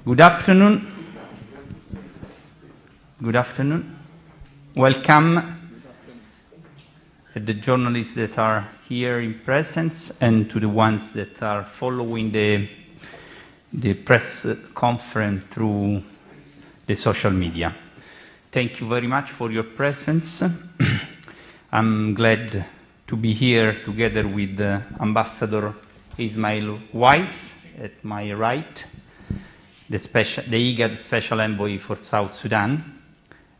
Good afternoon. Good afternoon. Welcome the journalists that are here in presence and to the ones that are following the press conference through the social media. Thank you very much for your presence. I'm glad to be here together with Ambassador Ismail Weiss at my right, the IGAD Special Envoy for South Sudan,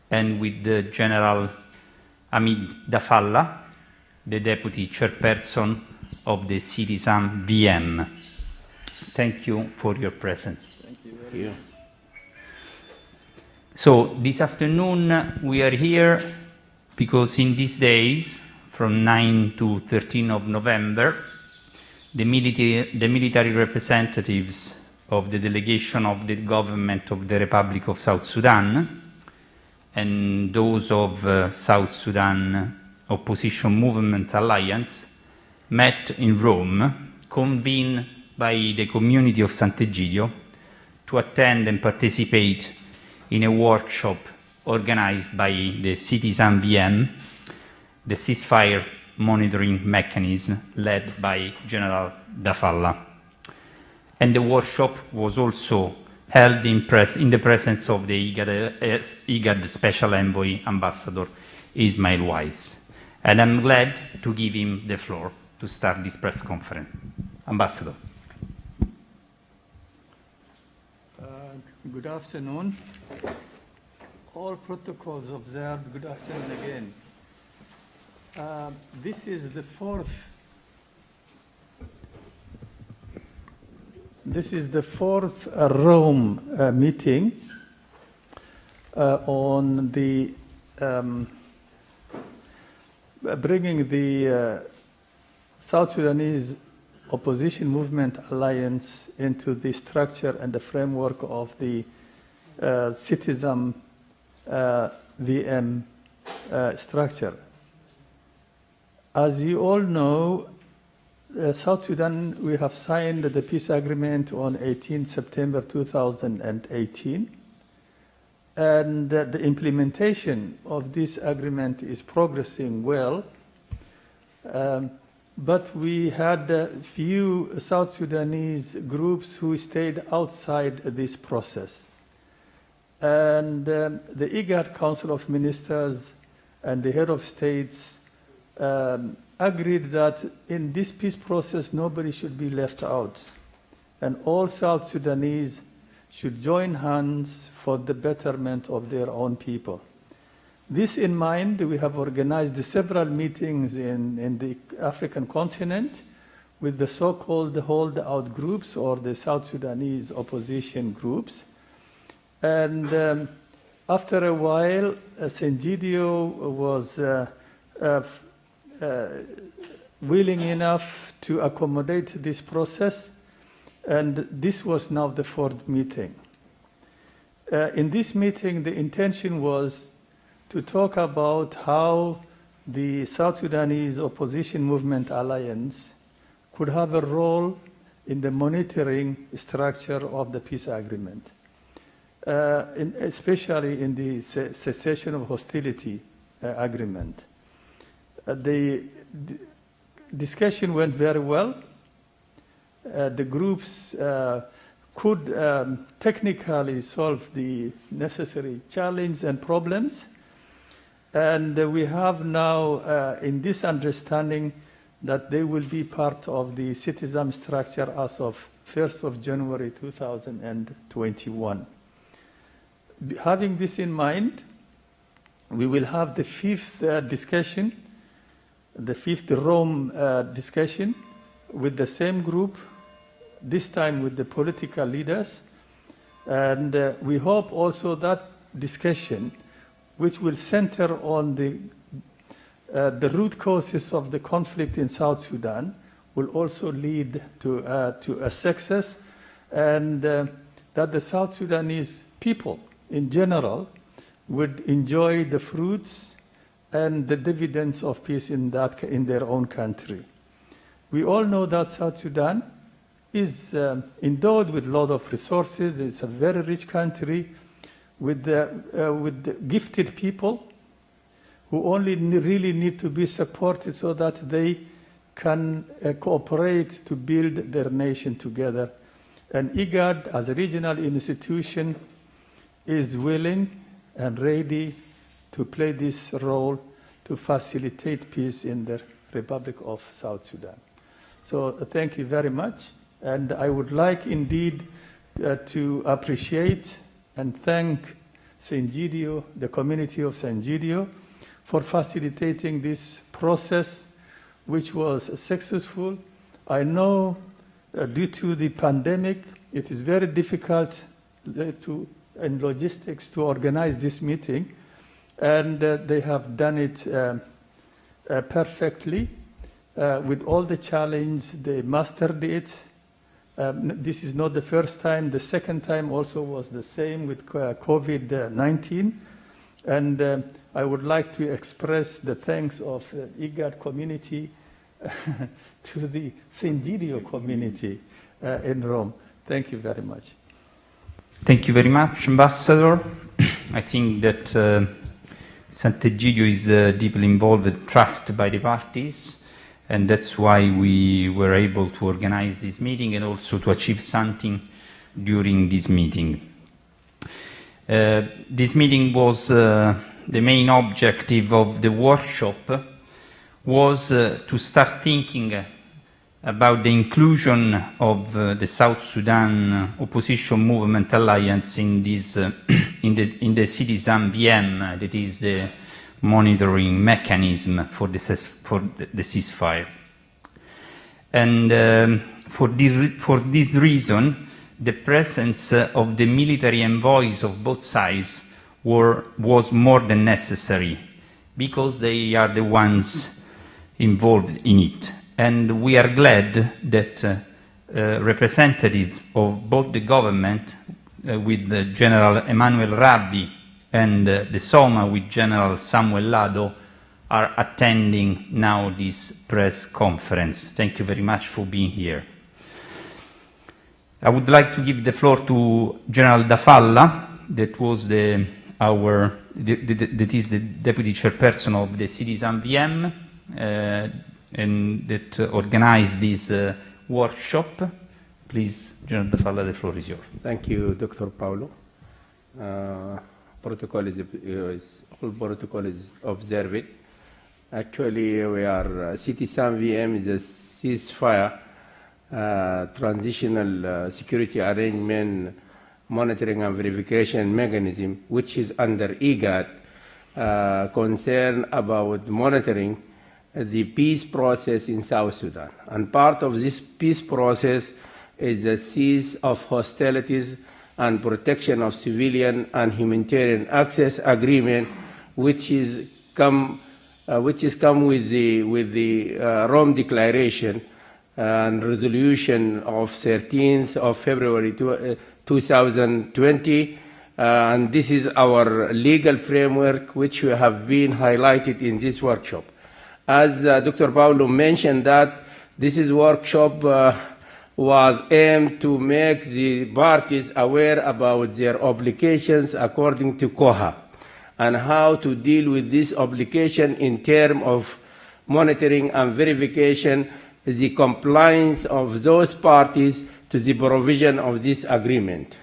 and with the General Hamid Dafalla, the Deputy Chairperson of the Citizen VM. Thank you for your presence. Thank you very much. So this afternoon we are here because in these days, from 9 to 13 of November, the military representatives of the delegation of the government of the Republic of South Sudan and those of South Sudan Opposition Movement Alliance met in Rome, convened by the community of Sant'Egidio to attend and participate in a workshop organized by the Citizen VM, the ceasefire monitoring mechanism led by General Dafalla. And the workshop was also held in the presence of the IGAD Special Envoy, Ambassador Ismail Weiss. And I'm glad to give him the floor to start this press conference. Ambassador. Good afternoon. All protocols observed. Good afternoon again. This is the fourth Rome meeting on the bringing the South Sudanese Opposition Movement Alliance into the structure and the framework of the Citizen VM structure. As you all know, South Sudan, we have signed the peace agreement on 18 September 2018, and the implementation of this agreement is progressing well. But we had a few South Sudanese groups who stayed outside this process. And the IGAD Council of Ministers and the head of states agreed that in this peace process, nobody should be left out. And all South Sudanese should join hands for the betterment of their own people. This in mind, we have organized several meetings in the African continent with the so-called holdout groups or the South Sudanese opposition groups. And after a while, Sant'Egidio was willing enough to accommodate this process, and this was now the fourth meeting. In this meeting, the intention was to talk about how the South Sudanese Opposition Movement Alliance could have a role in the monitoring structure of the peace agreement, especially in the cessation of hostility agreement. The discussion went very well. The groups could technically solve the necessary challenges and problems. And we have now in this understanding that they will be part of the citizen structure as of 1st of January 2021. Having this in mind, we will have the fifth discussion, the fifth Rome discussion with the same group, this time with the political leaders. And we hope also that discussion, which will center on the root causes of the conflict in South Sudan, will also lead to a success, and that the South Sudanese people in general would enjoy the fruits and the dividends of peace in their own country. We all know that South Sudan is endowed with a lot of resources. It's a very rich country with gifted people who only really need to be supported so that they can cooperate to build their nation together. And IGAD, as a regional institution, is willing and ready to play this role to facilitate peace in the Republic of South Sudan. So thank you very much. And I would like indeed to appreciate and thank Sant'Egidio, the community of Sant'Egidio, for facilitating this process, which was successful. I know due to the pandemic, it is very difficult in logistics to organize this meeting, and they have done it perfectly. With all the challenge, they mastered it. This is not the first time. The second time also was the same with COVID-19. And I would like to express the thanks of the IGAD community to the Sant'Egidio community in Rome. Thank you very much. Thank you very much, Ambassador. I think that Sant'Egidio is deeply involved with trust by the parties, and that's why we were able to organize this meeting and also to achieve something during this meeting. This meeting was the main objective of the workshop was to start thinking about the inclusion of the South Sudan Opposition Movement Alliance in this in the citizen VM, that is the monitoring mechanism for the ceasefire. And for this reason, the presence of the military envoys of both sides was more than necessary, because they are the ones involved in it. And we are glad that representatives of both the government, with General Emmanuel Rabbi, and the SSOMA with General Samuel Lado, are attending now this press conference. Thank you very much for being here. I would like to give the floor to General Alla, that was that is the deputy chairperson of the Citizen VM, and that organized this workshop. Please, General Alla, the floor is yours. Thank you, Dr. Paulo. Protocol all protocol is observed. Actually, we are Citizen VM is a ceasefire transitional security arrangement monitoring and verification mechanism, which is under IGAD, concerned about monitoring the peace process in South Sudan. And part of this peace process is the cease of hostilities and protection of civilian and humanitarian access agreement, which is come with the Rome Declaration and resolution of 13th of February 2020. And this is our legal framework, which we have been highlighted in this workshop. As Dr. Paulo mentioned, that this is workshop was aimed to make the parties aware about their obligations according to COHA, and how to deal with this obligation in terms of monitoring and verification the compliance of those parties to the provision of this agreement.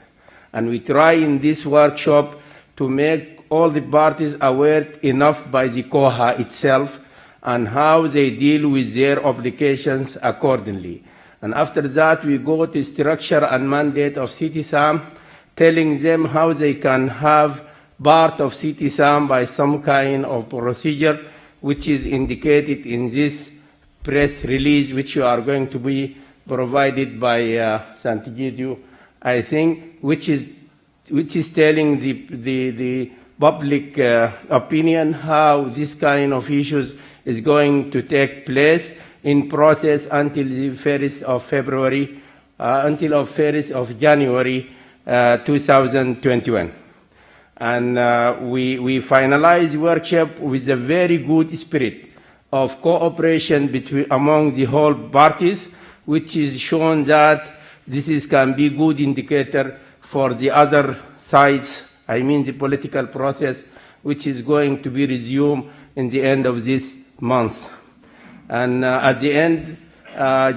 And we try in this workshop to make all the parties aware enough by the COHA itself and how they deal with their obligations accordingly. And after that, we go to structure and mandate of CITISAM, telling them how they can have part of CITISAM by some kind of procedure, which is indicated in this press release, which you are going to be provided by Sant'Egidio, I think, which is telling the public opinion how this kind of issues is going to take place in process until the 1st of February, until the 1st of January 2021. And we finalized the workshop with a very good spirit of cooperation among the whole parties, which is shown that can be good indicator for the other sides, I mean the political process, which is going to be resumed in the end of this month. And at the end,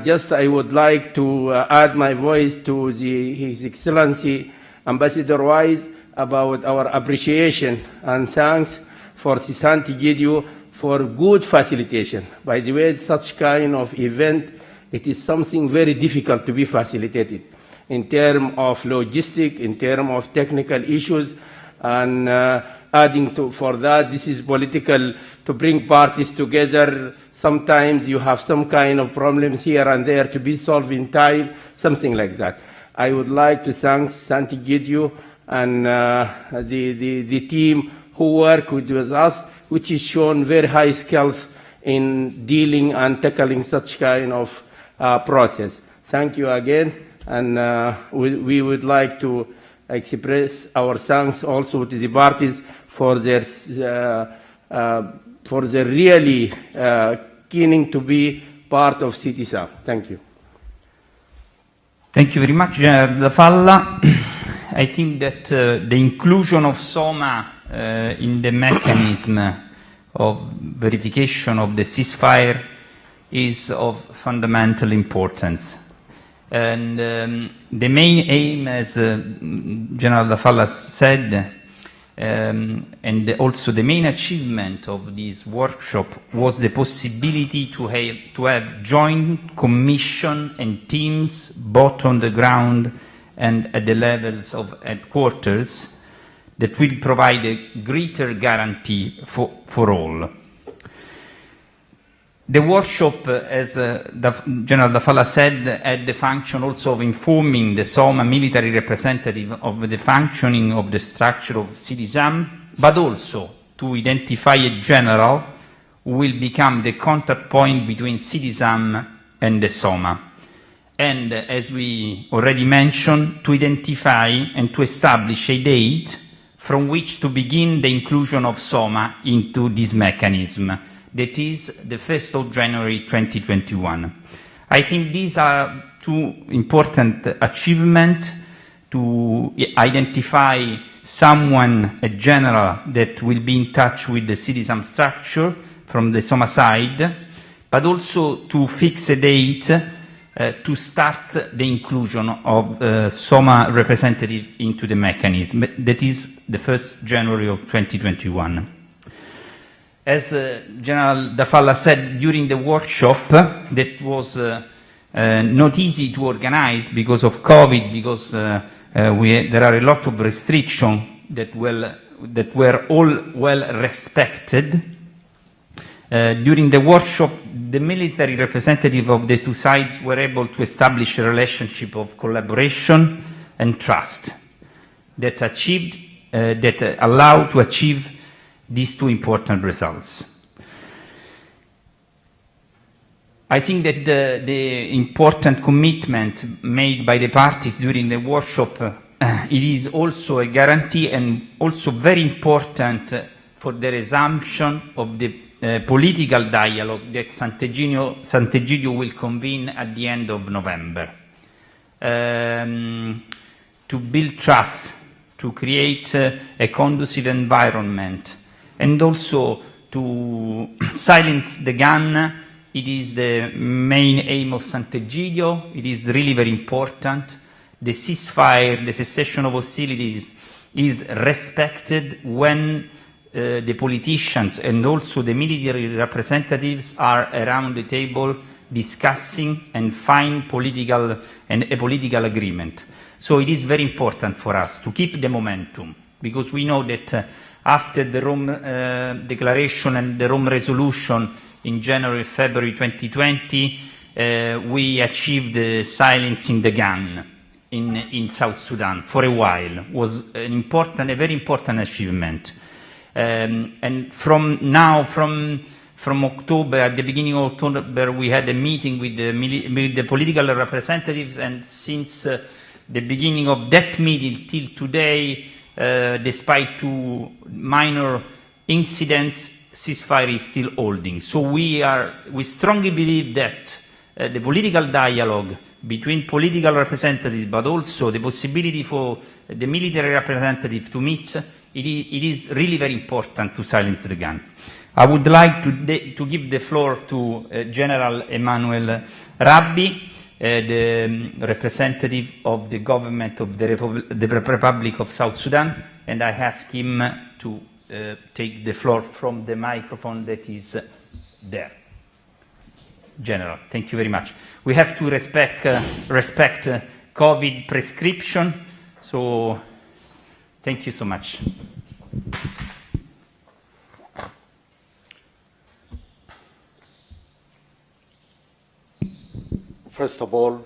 just I would like to add my voice to His Excellency Ambassador Wise about our appreciation and thanks for Sant'Egidio for good facilitation. By the way, such kind of event, it is something very difficult to be facilitated in terms of logistic, in terms of technical issues, and adding to for that, this is political to bring parties together. Sometimes you have some kind of problems here and there to be solved in time, something like that. I would like to thank Sant'Egidio and the team who work with us, which is shown very high skills in dealing and tackling such kind of process. Thank you again, and we would like to express our thanks also to the parties for their really keening to be part of CITESA. Thank you. Thank you very much, General Alla. I think that the inclusion of SOMA in the mechanism of verification of the ceasefire is of fundamental importance. And the main aim, as General Alla said, and also the main achievement of this workshop was the possibility to have joint commission and teams both on the ground and at the levels of headquarters that will provide a greater guarantee for all. The workshop, as General Alla said, had the function also of informing the SOMA military representative of the functioning of the structure of CITESAM, but also to identify a general who will become the contact point between CITESAM and the SOMA. And as we already mentioned, to identify and to establish a date from which to begin the inclusion of SOMA into this mechanism. That is the 1st of January 2021. I think these are two important achievements to identify someone, a general, that will be in touch with the CITESAM structure from the SOMA side, but also to fix a date to start the inclusion of SOMA representative into the mechanism. That is the 1st January of 2021. As General Alla said during the workshop, that was not easy to organize because of COVID, because there are a lot of restrictions that were all well respected. During the workshop, the military representative of the two sides were able to establish a relationship of collaboration and trust that allowed to achieve these two important results. I think that the important commitment made by the parties during the workshop, it is also a guarantee and also very important for the resumption of the political dialogue that Sant'Egidio will convene at the end of November. To build trust, to create a conducive environment, and also to silence the gun. It is the main aim of Sant'Egidio. It is really very important. The ceasefire, the cessation of hostilities is respected when the politicians and also the military representatives are around the table discussing and find a political agreement. So it is very important for us to keep the momentum, because we know that after the Rome Declaration and the Rome Resolution in January, February 2020, we achieved silencing the gun in South Sudan for a while. It was a very important achievement. And from October, at the beginning of October, we had a meeting with the political representatives, and since the beginning of that meeting till today, despite two minor incidents, ceasefire is still holding. So we strongly believe that the political dialogue between political representatives, but also the possibility for the military representative to meet, it is really very important to silence the gun. I would like to give the floor to General Emmanuel Rabbi, the representative of the government of the Republic of South Sudan, and I ask him to take the floor from the microphone that is there. General, thank you very much. We have to respect COVID prescription, so thank you so much. First of all,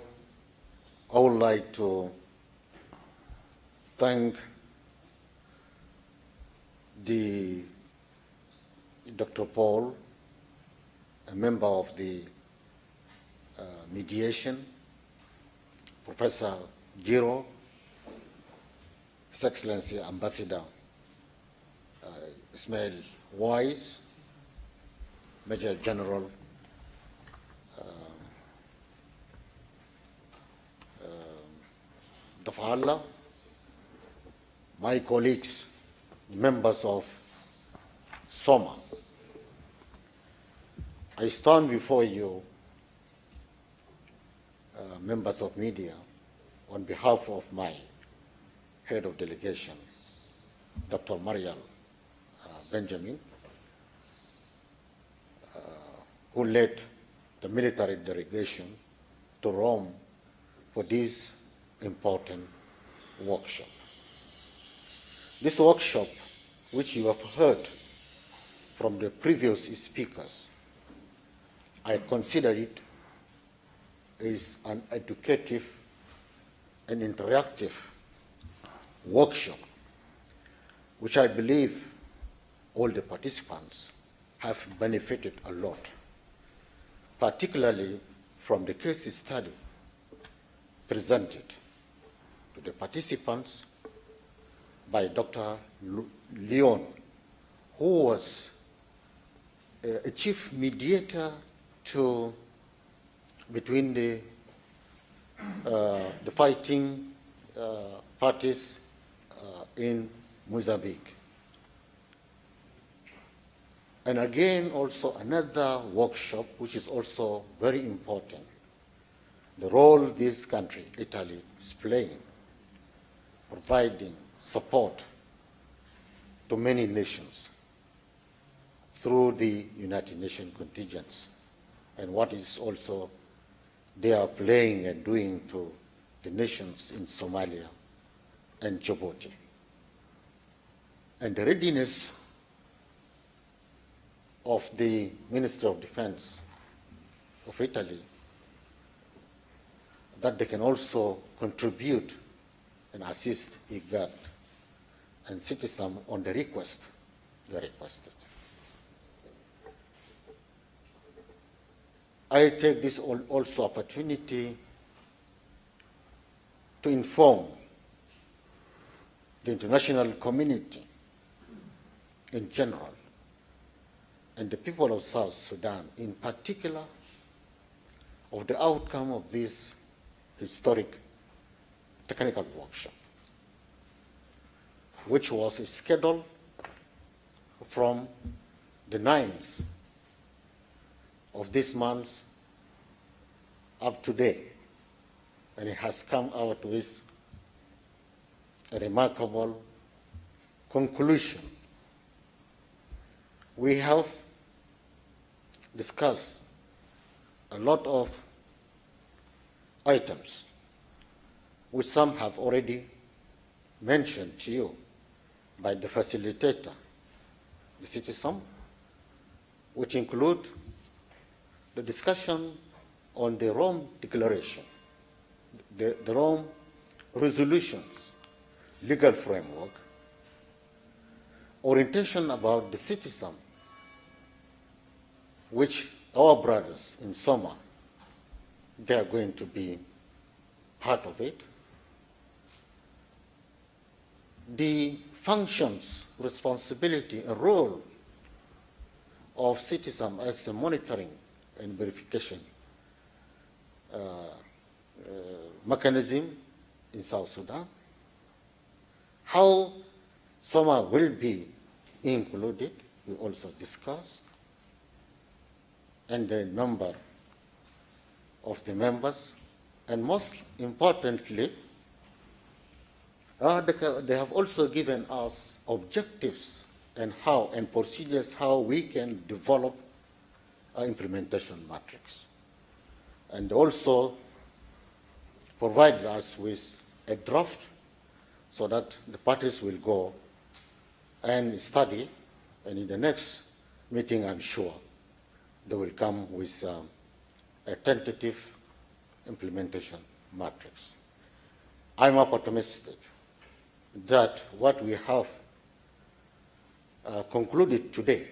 I would like to thank Dr. Paul, a member of the mediation, Professor Giro, His Excellency Ambassador Ismail Wise, Major General Alla, my colleagues, members of SSOMA. I stand before you, members of media, on behalf of my head of delegation, Dr. Mariam Benjamin, who led the military delegation to Rome for this important workshop. This workshop, which you have heard from the previous speakers, I consider it is an educative and interactive workshop, which I believe all the participants have benefited a lot, particularly from the case study presented to the participants by Dr. Leon, who was a chief mediator between the fighting parties in Mozambique. And again, also another workshop, which is also very important, the role this country, Italy, is playing, providing support to many nations through the United Nations contingents, and what is also they are playing and doing to the nations in Somalia and Djibouti. And the readiness of the Minister of Defense of Italy, that they can also contribute and assist IGAD and citizens on the request they requested. I take this also opportunity to inform the international community in general and the people of South Sudan in particular of the outcome of this historic technical workshop, which was scheduled from the 9th of this month up to today, and it has come out with a remarkable conclusion. We have discussed a lot of items, which some have already mentioned to you by the facilitator, the citizen, which include the discussion on the Rome Declaration, the Rome resolutions, legal framework, orientation about the citizen, which our brothers in SSOMA, they are going to be part of it. The functions, responsibility, and role of citizens as a monitoring and verification mechanism in South Sudan, how SOMA will be included, we also discussed, and the number of the members, and most importantly, they have also given us objectives and how and procedures how we can develop an implementation matrix, and also provide us with a draft so that the parties will go and study, and in the next meeting, I'm sure, they will come with a tentative implementation matrix. I'm optimistic that what we have concluded today,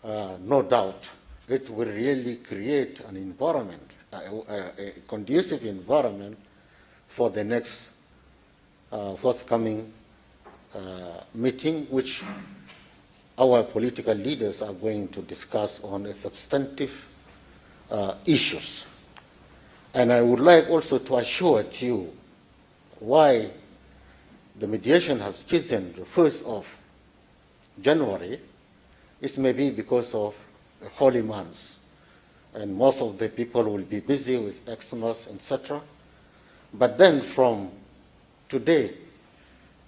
no doubt, it will really create an environment, a conducive environment for the next forthcoming meeting, which our political leaders are going to discuss on a substantive issues. And I would like also to assure to you why the mediation has chosen the 1st of January is maybe because of the holy months, and most of the people will be busy with Xmas, etc. But then from today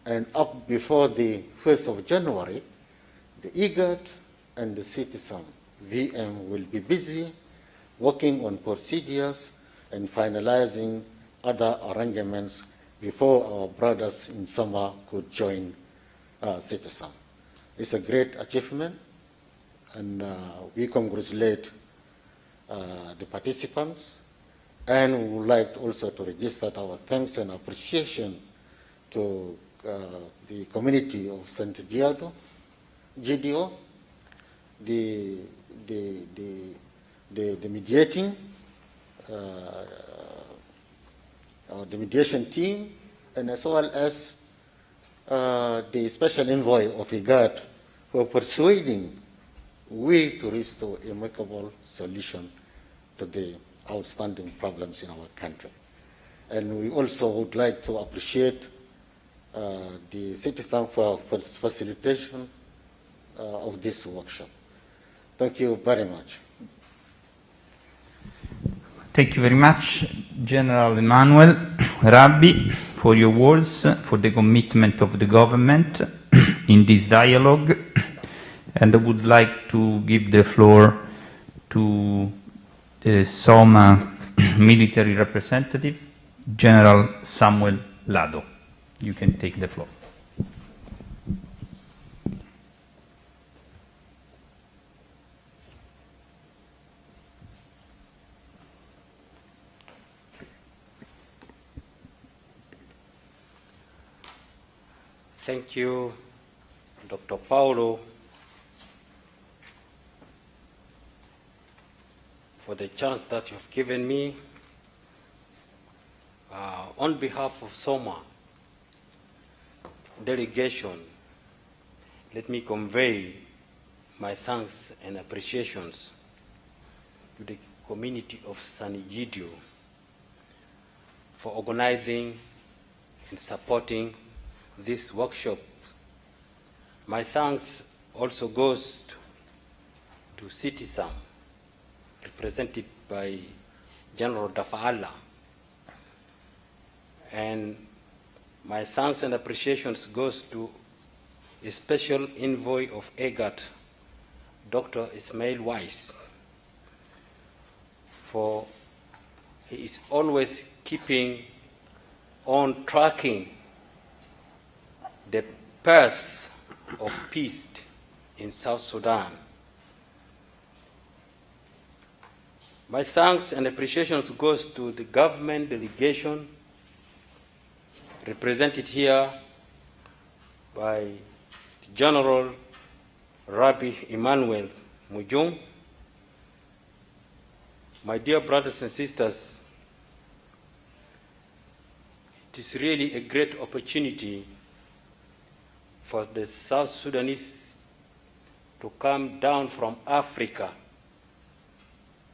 and up before the 1st of January, the IGAD and the citizen VM will be busy working on procedures and finalizing other arrangements before our brothers in SOMA could join citizen. It's a great achievement, and we congratulate the participants, and we would like also to register our thanks and appreciation to the community of Sant'Egidio, the mediating, the mediation team, and as well as the special envoy of IGAD for persuading we to reach to amicable solution to the outstanding problems in our country. And we also would like to appreciate the citizen for facilitation of this workshop. Thank you very much. Thank you very much, General Emmanuel Rabbi, for your words, for the commitment of the government in this dialogue. And I would like to give the floor to the SOMA military representative, General Samuel Lado. You can take the floor. Thank you, Dr. Paulo, for the chance that you've given me. On behalf of SOMA delegation, let me convey my thanks and appreciations to the community of Sant'Egidio for organizing and supporting this workshop. My thanks also goes to citizens represented by General Alla, and my thanks and appreciations goes to a special envoy of IGAD, Dr. Ismail Weiss, for he is always keeping on tracking the path of peace in South Sudan. My thanks and appreciations goes to the government delegation represented here by General Rabbi Emmanuel Mujung. My dear brothers and sisters, it is really a great opportunity for the South Sudanese to come down from Africa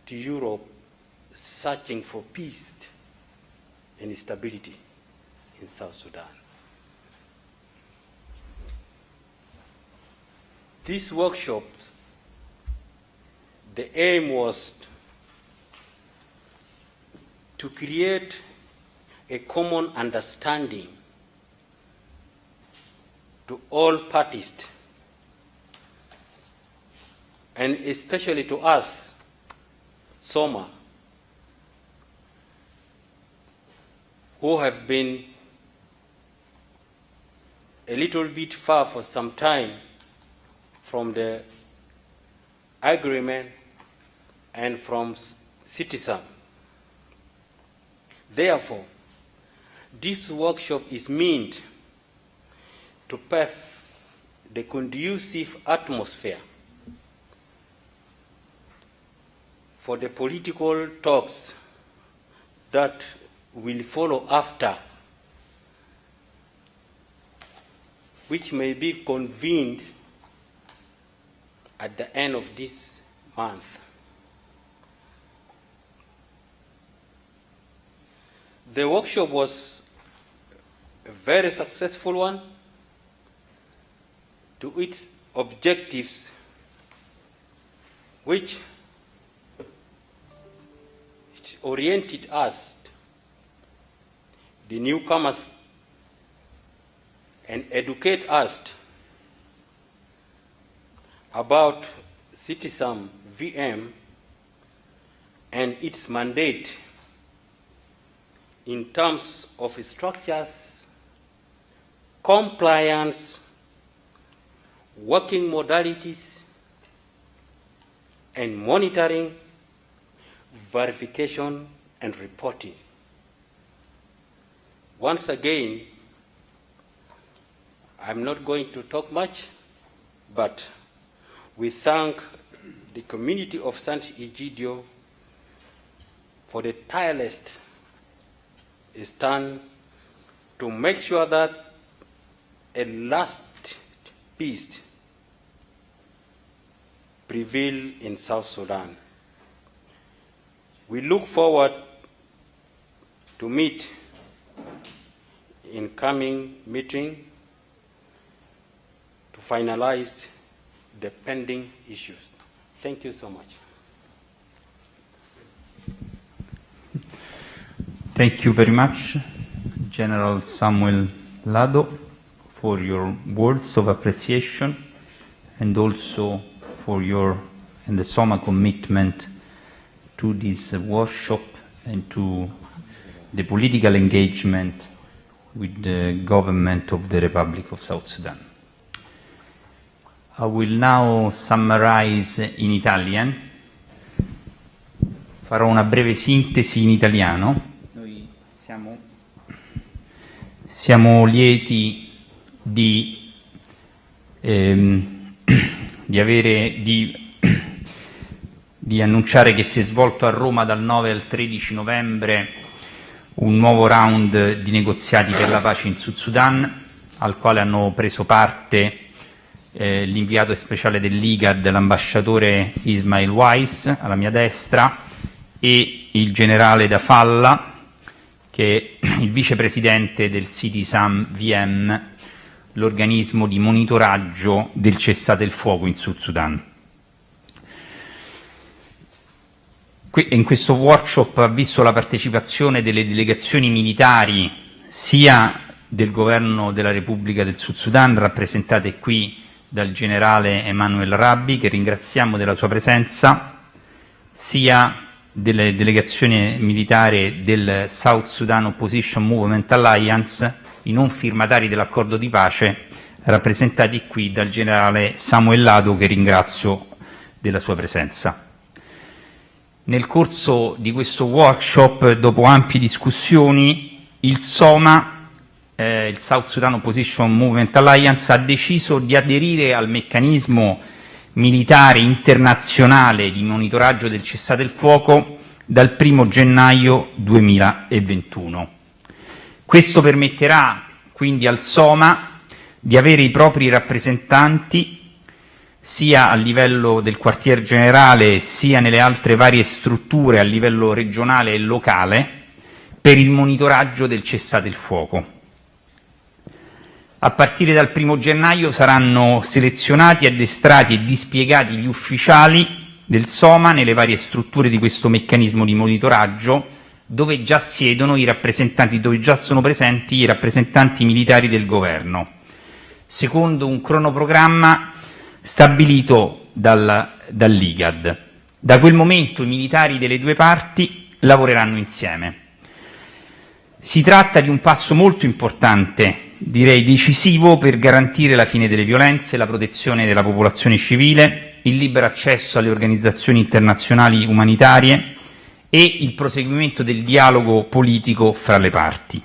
to Europe searching for peace and stability in South Sudan. This workshop, the aim was to create a common understanding to all parties, and especially to us, SSOMA, who have been a little bit far for some time from the agreement and from citizens. Therefore, this workshop is meant to pave the conducive atmosphere for the political talks that will follow after, which may be convened at the end of this month. The workshop was a very successful one. To its objectives, which it oriented us, the newcomers, and educate us about citizen VM and its mandate in terms of structures, compliance, working modalities, and monitoring, verification, and reporting. Once again, I'm not going to talk much, but we thank the community of Sant'Egidio for the tireless stand to make sure that a last peace prevail in South Sudan. We look forward to meet in coming meeting to finalize the pending issues. Thank you so much. Thank you very much, General Samuel Lado, for your words of appreciation and also for your and the SSOMA commitment to this workshop and to the political engagement with the government of the Republic of South Sudan. I will now summarize in Italian. Farò una breve sintesi in italiano. Noi siamo lieti di annunciare che si è svolto a Roma dal 9 al 13 novembre un nuovo round di negoziati per la pace in Sud Sudan, al quale hanno preso parte l'inviato speciale dell'IGAD, l'ambasciatore Ismail Weiss, alla mia destra, e il generale Alla, che è il vicepresidente del Citizen VM, l'organismo di monitoraggio del cessate il fuoco in Sud Sudan. In questo workshop ha visto la partecipazione delle delegazioni militari sia del governo della Repubblica del Sud Sudan, rappresentate qui dal generale Emanuel Rabbi, che ringraziamo della sua presenza, sia delle delegazioni militari del South Sudan Opposition Movement Alliance, i non firmatari dell'accordo di pace, rappresentati qui dal generale Samuel Lado, che ringrazio della sua presenza. Nel corso di questo workshop, dopo ampie discussioni, il SSOMA, il South Sudan Opposition Movement Alliance, ha deciso di aderire al meccanismo militare internazionale di monitoraggio del cessate il fuoco dal 1 gennaio 2021. Questo permetterà quindi al SSOMA di avere i propri rappresentanti sia a livello del quartier generale sia nelle altre varie strutture a livello regionale e locale per il monitoraggio del cessate il fuoco. A partire dal 1° gennaio saranno selezionati, addestrati e dispiegati gli ufficiali del SOMA nelle varie strutture di questo meccanismo di monitoraggio, dove già siedono i rappresentanti, dove già sono presenti i rappresentanti militari del governo, secondo un cronoprogramma stabilito dall'IGAD. Da quel momento i militari delle due parti lavoreranno insieme. Si tratta di un passo molto importante, direi decisivo, per garantire la fine delle violenze, la protezione della popolazione civile, il libero accesso alle organizzazioni internazionali umanitarie e il proseguimento del dialogo politico fra le parti.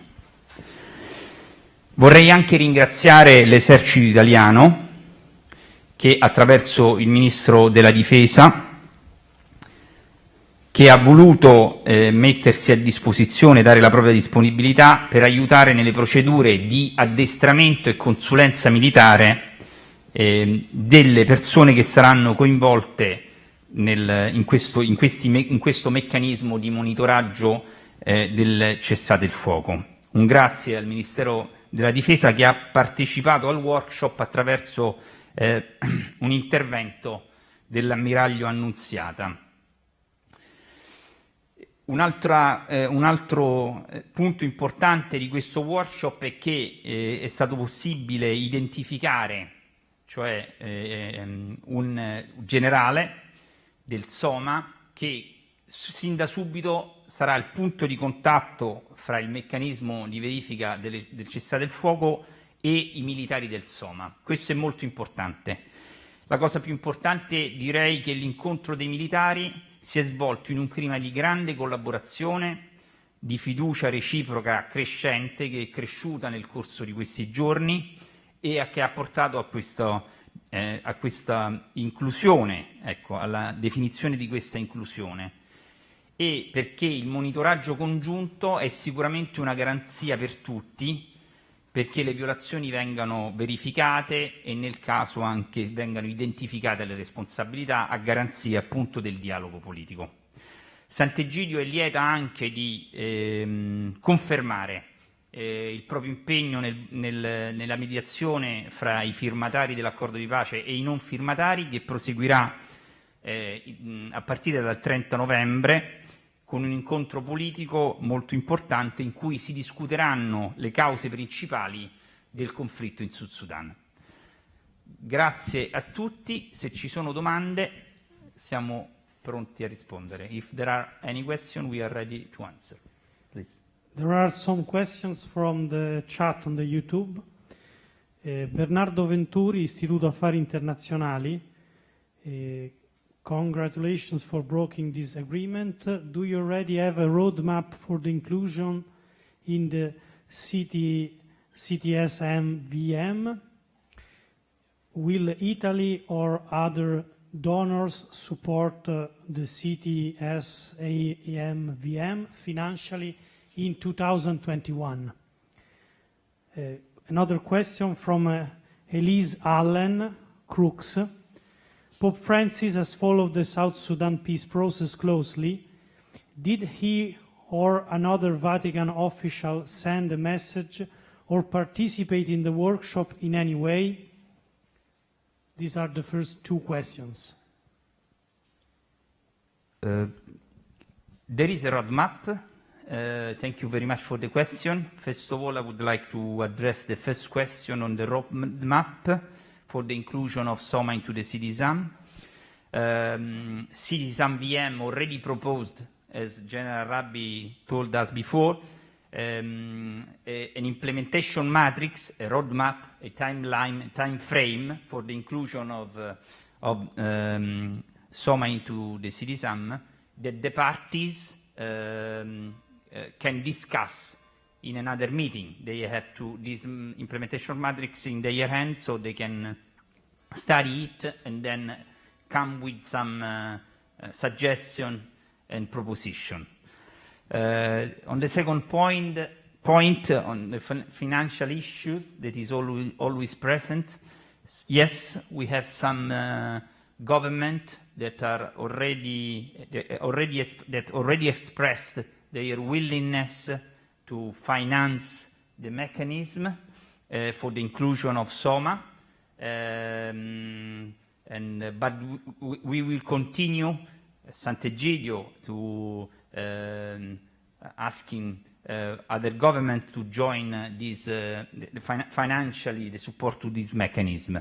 Vorrei anche ringraziare l'esercito italiano che, attraverso il Ministro della Difesa, che ha voluto mettersi a disposizione, dare la propria disponibilità per aiutare nelle procedure di addestramento e consulenza militare delle persone che saranno coinvolte in questo meccanismo di monitoraggio del cessate il fuoco. Un grazie al Ministero della Difesa che ha partecipato al workshop attraverso un intervento dell'ammiraglio Annunziata. Un altro punto importante di questo workshop è che è stato possibile identificare, cioè un generale del SOMA che sin da subito sarà il punto di contatto fra il meccanismo di verifica del cessate il fuoco e i militari del SOMA. Questo è molto importante. La cosa più importante, direi, che l'incontro dei militari si è svolto in un clima di grande collaborazione, di fiducia reciproca crescente, che è cresciuta nel corso di questi giorni e che ha portato a questa inclusione, ecco, alla definizione di questa inclusione. E perché il monitoraggio congiunto è sicuramente una garanzia per tutti, perché le violazioni vengano verificate e nel caso anche vengano identificate le responsabilità, a garanzia appunto del dialogo politico. Sant'Egidio è lieta anche di confermare il proprio impegno nella mediazione fra i firmatari dell'accordo di pace e i non firmatari, che proseguirà a partire dal 30 novembre con un incontro politico molto importante in cui si discuteranno le cause principali del conflitto in Sud Sudan. Grazie a tutti, se ci sono domande siamo pronti a rispondere. If there are any questions, we are ready to answer. Please. There are some questions from the chat on the YouTube. Bernardo Venturi, Istituto Affari Internazionali. Congratulations for broking this agreement. Do you already have a roadmap for the inclusion in the CTSM-VM? Will Italy or other donors support the CTSAM-VM financially in 2021? Another question from Elise Allen, Crooks. Pope Francis has followed the South Sudan peace process closely. Did he or another Vatican official send a message or participate in the workshop in any way? These are the first two questions. There is a roadmap. Thank you very much for the question. First of all, I would like to address the first question on the roadmap for the inclusion of SOMA into the CTSAM. CTSAM VM already proposed, as General Rabbi told us before, an implementation matrix, a roadmap, a timeline, a time frame for the inclusion of SOMA into the CTSAM that the parties can discuss in another meeting. They have to this implementation matrix in their hands, so they can study it and then come with some suggestion and proposition. On the second point on the financial issues that is always present, Yes, we have some government that are already expressed their willingness to finance the mechanism for the inclusion of SOMA, but we will continue Sant'Egidio to asking other governments to join this financially the support to this mechanism.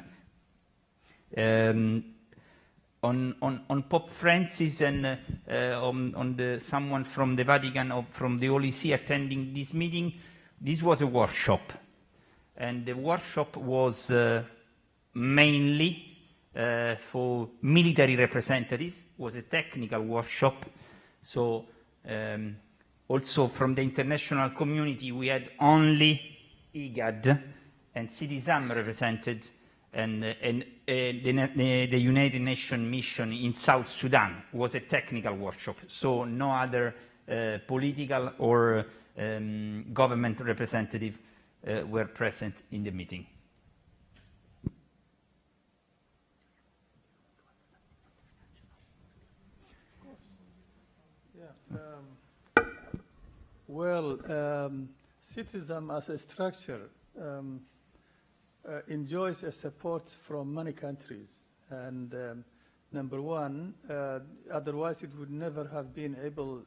On Pope Francis and on someone from the Vatican or from the Holy See attending this meeting, this was a workshop, and the workshop was mainly for military representatives. It was a technical workshop, so also from the international community we had only IGAD and CDSAM represented, and the United Nations mission in South Sudan was a technical workshop, so no other political or government representative were present in the meeting. Citizen as a structure enjoys a support from many countries, and number one, otherwise it would never have been able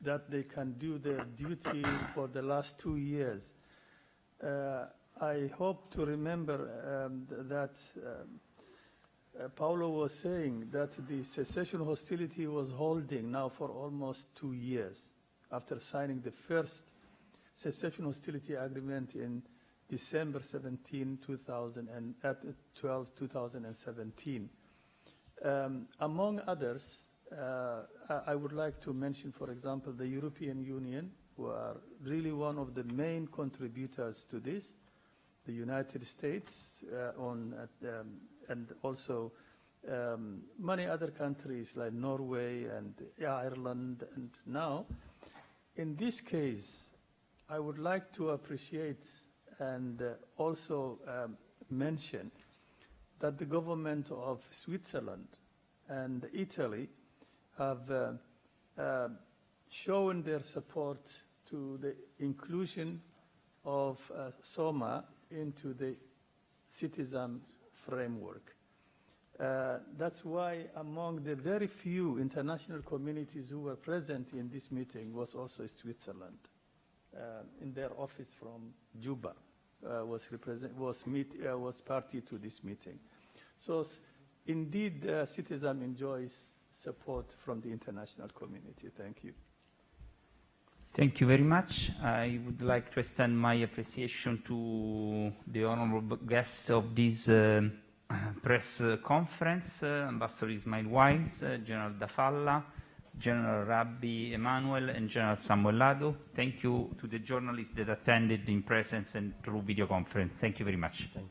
that they can do their duty for the last 2 years. I hope to remember that Paulo was saying that the cessation hostility was holding now for almost 2 years after signing the first cessation hostility agreement in December 12, 2017. Among others, I would like to mention, for example, the European Union, who are really one of the main contributors to this, the United States, and also many other countries like Norway and Ireland. And now, in this case, I would like to appreciate and also mention that the government of Switzerland and Italy have shown their support to the inclusion of SOMA into the citizen framework. That's why among the very few international communities who were present in this meeting was also Switzerland. In their office from Juba was party to this meeting. So indeed, Citizen enjoys support from the international community. Thank you. Thank you very much. I would like to extend my appreciation to the honorable guests of this press conference, Ambassador Ismail Wise, General Alla, General Rabbi Emanuel, and General Samuel Lado. Thank you to the journalists that attended in presence and through video conference. Thank you very much. Thank you.